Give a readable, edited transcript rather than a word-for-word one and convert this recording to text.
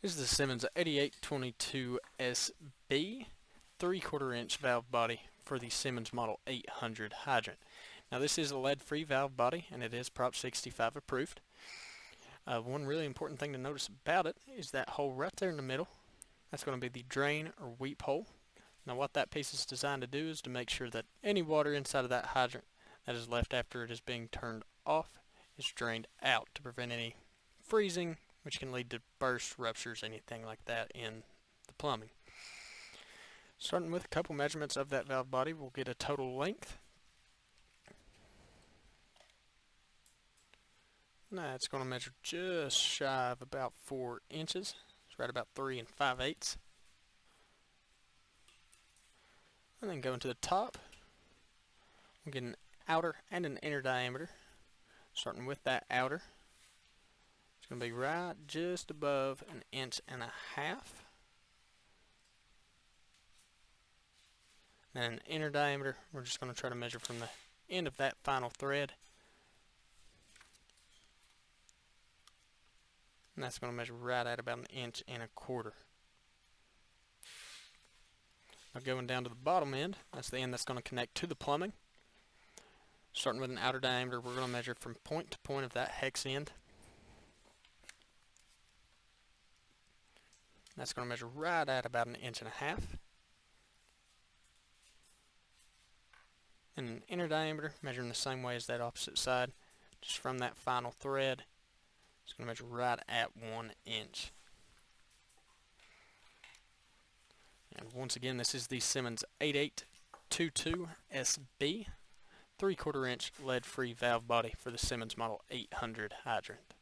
This is the Simmons 8822SB 3/4 inch valve body for the Simmons Model 800 hydrant. Now this is a lead-free valve body and it is Prop 65 approved. One really important thing to notice about it is that hole right there in the middle. That's going to be the drain or weep hole. Now what that piece is designed to do is to make sure that any water inside of that hydrant that is left after it is being turned off is drained out to prevent any freezing, which can lead to bursts, ruptures, anything like that in the plumbing. Starting with a couple measurements of that valve body, we'll get a total length. Now it's going to measure just shy of about 4 inches. It's right about 3 5/8. And then going to the top, we'll get an outer and an inner diameter. Starting with that outer, it's going to be right just above 1.5 inches. And an inner diameter, we're just going to try to measure from the end of that final thread. And that's going to measure right at about 1.25 inches. Now going down to the bottom end, that's the end that's going to connect to the plumbing. Starting with an outer diameter, we're going to measure from point to point of that hex end. That's going to measure right at about 1.5 inches. And an inner diameter, measuring the same way as that opposite side, just from that final thread, it's going to measure right at 1 inch. And once again, this is the Simmons 8822SB 3/4 inch lead-free valve body for the Simmons Model 800 hydrant.